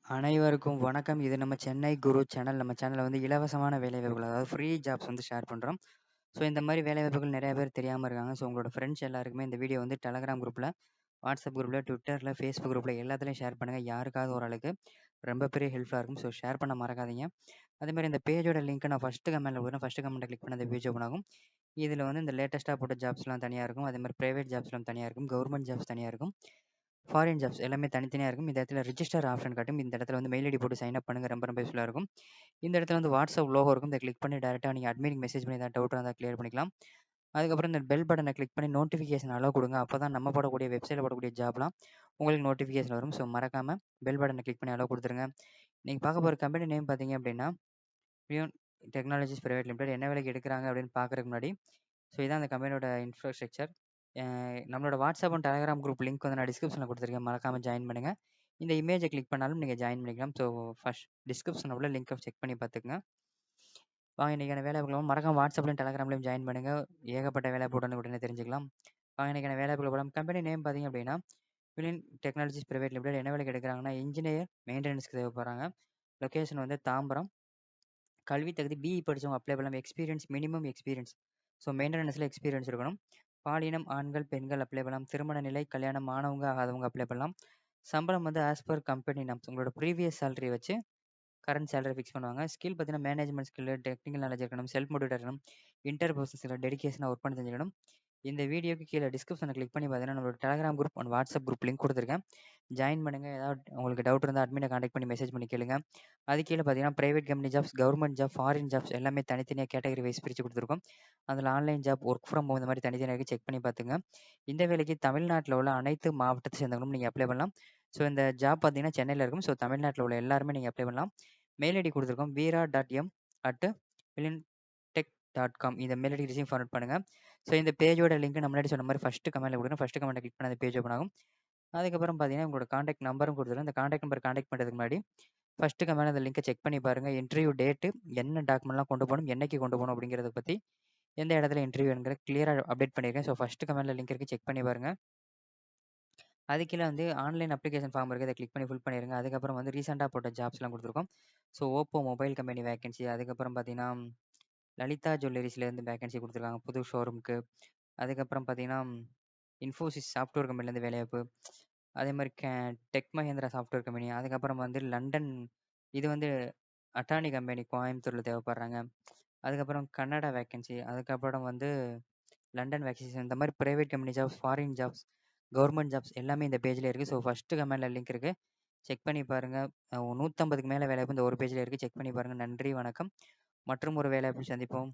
அனைவருக்கும் வணக்கம். இது நம்ம சென்னை குரு சேனல். நம்ம சேனல்ல வந்து இலவசமான வேலைவாய்ப்புகள், அதாவது ஃப்ரீ ஜாப்ஸ் வந்து ஷேர் பண்றோம். ஸோ இந்த மாரி வேலைவாய்ப்புகள் நெறைய பேர் தெரியாம இருக்காங்க. ஸோ உங்களோட ஃப்ரெண்ட்ஸ் எல்லாருக்குமே இந்த வீடியோ வந்து Telegram குரூப்ல, WhatsApp குரூப்ல, Twitterல, Facebook குரூப்ல எல்லாத்துலயும் ஷேர் பண்ணுங்க. யாருக்காவது ஒரு ஆளுக்கு ரொம்ப பெரிய ஹெல்ப்ஃபுல்லா இருக்கும். ஸோ ஷேர் பண்ண மறக்காதீங்க. அதேமாரி இந்த பேஜோட லிங்க்க நான் ஃபர்ஸ்ட் கமெண்ட்ல குடுக்குறேன். ஃபர்ஸ்ட் கமெண்ட்ட கிளிக் பண்ணா அந்த பேஜ் ஓப்பன் ஆகும். இதுல வந்து இந்த லேட்டஸ்ட்டா போட்ட ஜாப்ஸ்லாம் தனியா இருக்கும். அதேமாரி பிரைவேட் ஜாப்ஸ்லாம் தனியா இருக்கும். கவர்மெண்ட் ஜாப்ஸ் தனியா இருக்கும். ஃபாரின் ஜாப்ஸ் எல்லாமே தனித்தனியா இருக்கும். இந்த இடத்துல ரிஜிஸ்டர் ஆப்ஷன் காட்டும். இந்த இடத்துல வந்து மெயில் ஐடி போட்டு சைன் அப் பண்ணுங்க. ரொம்ப ரொம்ப யூஸ்ஃபுல்லா இருக்கும். இந்த இடத்துல வந்து WhatsApp லோகோ இருக்கும். இத கிளிக் பண்ணி டைரக்ட்டா நீங்க அட்மினுக்கு மெசேஜ் பண்ணி ஏதாவது டவுட் இருந்தா கிளியர் பண்ணிக்கலாம். அதுக்கப்புறம் இந்த பெல் பட்டன கிளிக் பண்ணி நோட்டிஃபிகேஷன் அலோ குடுங்க. அப்பதான் நம்ம போடக்கூடிய வெப்சைட்ல போடக்கூடிய ஜாப்லாம் உங்களுக்கு நோட்டிஃபிகேஷன் வரும். ஸோ மறக்காம பெல் பட்டன கிளிக் பண்ணி அலோ குடுத்துருங்க. நீங்க பார்க்க போற கம்பெனி நேம் பார்த்தீங்க அப்படின்னா, பியூன் டெக்னாலஜிஸ் பிரைவேட் லிமிடெட். என்ன வேலைக்கு எடுக்குறாங்க அப்படின்னு பார்க்கறதுக்கு முன்னாடி, ஸோ இதான் அந்த கம்பெனியோட இன்ஃப்ராஸ்ட்ரக்சர். நம்மளோட WhatsApp and Telegram group link வந்து நான் டிஸ்கிரிப்ஷன்ல குடுத்துருக்கேன். மறக்காம ஜாயின் பண்ணுங்க. இந்த இமேஜ கிளிக் பண்ணாலும் நீங்க ஜாயின் பண்ணிக்கலாம். ஸோ ஃபர்ஸ்ட் டிஸ்கிரிப்ஷன்ல உள்ள லிங்க்க செக் பண்ணி பார்த்துக்கங்க. வாங்க இன்னைக்கான வேலைவாய்ப்புகள் மறக்காம வாட்ஸ்அப்லயும் டெலகிராம்லயும் ஜாயின் பண்ணுங்க. ஏகப்பட்ட வேலைவாய்ப்பு உடனே தெரிஞ்சுக்கலாம். வாங்க இன்னைக்கான வேலைவாய்ப்புகள் போலாம். கம்பெனி நேம் பார்த்தீங்க அப்படின்னா, விலின் டெக்னாலஜிஸ் பிரைவேட் லிமிடெட். என்ன வேலைக்கு எடுக்குறாங்கன்னா, இன்ஜினியர் மெயின்டனன்ஸ்க்கு தேவைப்படுறாங்க. லொகேஷன் வந்து தாம்பரம். கல்வி தகுதி பிஇ படிச்சவங்க அப்ளை பண்ணலாம். Experience minimum experience. ஸோ மெயின்டனன்ஸ்ல எக்ஸ்பீரியன்ஸ் இருக்கணும். பாலினம் ஆண்கள், பெண்கள் அப்ளை பண்ணலாம். திருமண நிலை, கல்யாணம் ஆனவங்க, ஆகாதவங்க அப்ளை பண்ணலாம். சம்பளம் வந்து ஆஸ் பர் கம்பெனி நார்ம்ஸ். உங்களோட ப்ரீவியஸ் சேலரி வச்சு கரண்ட் சேலரி ஃபிக்ஸ் பண்ணுவாங்க. ஸ்கில் பார்த்தீங்கன்னா, மேனேஜ்மெண்ட் ஸ்கில், டெக்னிக்கல் நாலேஜ் இருக்கணும், செல்ஃப் மோட்டிவேட்டர் இருக்கணும், இன்டர்பர்சனல் ஸ்கில், டெடிகேஷனா ஒர்க் பண்ண தெரிஞ்சுக்கணும். இந்த வீடியோக்கு கீழ டிஸ்கிரிப்ஷன கிளிக் பண்ணி பார்த்தீங்கன்னா, நம்மளோட Telegram group and WhatsApp group link குடுத்துருக்கேன். ஜாயின் பண்ணுங்க. ஏதாவது உங்களுக்கு டவுட் இருந்தா அட்மின கான்டாக்ட் பண்ணி மெசேஜ் பண்ணி கேளுங்க. அது கீழ பார்த்தீங்கன்னா, private company jobs, government job, foreign jobs எல்லாமே தனித்தனியா கேட்டகரி வைஸ் பிரிச்சு குடுத்துருக்கோம். அதுல online job, work from home இந்த மாரி தனித்தனியா இருக்கு. செக் பண்ணி பார்த்துங்க. இந்த வேலைக்கு தமிழ்நாட்டுல உள்ள அனைத்து மாவட்டத்தை சேர்ந்தவங்களும் நீங்க அப்ளை பண்ணலாம். ஸோ இந்த ஜாப் பார்த்தீங்கன்னா, சென்னையில இருக்கும். ஸோ தமிழ்நாட்டுல உள்ள எல்லாருமே நீங்க அப்ளை பண்ணலாம். Mail ID குடுத்துருக்கோம். veera.m@philintech.com இந்த மெயில் ஐடிக்கு ரிசீவ் ஃபார்வர்ட் பண்ணுங்க. ஸோ இந்த பேஜோட லிங்க் நான் முன்னாடி சொன்ன மாரி ஃபர்ஸ்ட் கமெண்ட்ல குடுக்குறேன். ஃபர்ஸ்ட் கமெண்ட்ட கிளிக் பண்ணா அந்த பேஜ் ஓப்பன் ஆகும். அதுக்கப்புறம் பார்த்தீங்கன்னா, உங்களோட கான்டாக்ட் நம்பரும் குடுத்துருக்கேன். இந்த கான்டாக்ட் நம்பர் கான்டாக்ட் பண்றதுக்கு முன்னாடி, ஃபர்ஸ்ட் கமெண்ட்ல அந்த லிங்க்க செக் பண்ணி பாருங்க. இன்டர்வியூ டேட்டு, என்ன டாக்குமெண்ட்லாம் கொண்டு போணும், என்னைக்கு கொண்டு போணும் அப்படிங்கிறத பத்தி, எந்த இடத்துல இன்டர்வியூங்கிற கிளியரா அப்டேட் பண்ணியிருக்கேன். ஸோ ஃபர்ஸ்ட் கமெண்ட்ல லிங்க் இருக்கு. செக் பண்ணி பாருங்க. அது கீழ வந்து ஆன்லைன் அப்ளிகேஷன் ஃபார்ம் இருக்கு. அத கிளிக் பண்ணி ஃபில் பண்ணிருங்க. அதுக்கப்புறம் வந்து ரீசென்ட்டா போட்ட ஜாப்ஸ்லாம் குடுத்துருக்கோம். So Oppo mobile company vacancy, அதுக்கப்புறம் பார்த்தீங்கன்னா, லலிதா ஜுவல்லரீஸ்லேருந்து வேக்கன்சி குடுத்துருக்காங்க புது ஷோரூம்க்கு. அதுக்கப்புறம் பார்த்தீங்கன்னா, இன்ஃபோசிஸ் சாஃப்ட்வேர் கம்பெனிலேருந்து வேலைவாய்ப்பு. அதே மாரி டெக் மஹேந்திரா சாஃப்ட்வேர் கம்பெனி. அதுக்கப்புறம் வந்து லண்டன் இது வந்து அட்டானி கம்பெனி கோயம்புத்தூர்ல தேவைப்படுறாங்க. அதுக்கப்புறம் கன்னடா வேக்கன்சி. அதுக்கப்புறம் வந்து லண்டன் வேக்கன்சி. இந்த மாரி private company jobs, foreign jobs, government jobs எல்லாமே இந்த பேஜ்ல இருக்கு. ஸோ ஃபர்ஸ்ட் கமெண்ட்ல லிங்க் இருக்கு. செக் பண்ணி பாருங்க. 150க்கு மேல வேலைவாய்ப்பு இந்த ஒரு பேஜ்ல இருக்கு. செக் பண்ணி பாருங்க. நன்றி, வணக்கம். மற்றும் ஒரு வேலைவாய்ப்பில் சந்திப்போம்.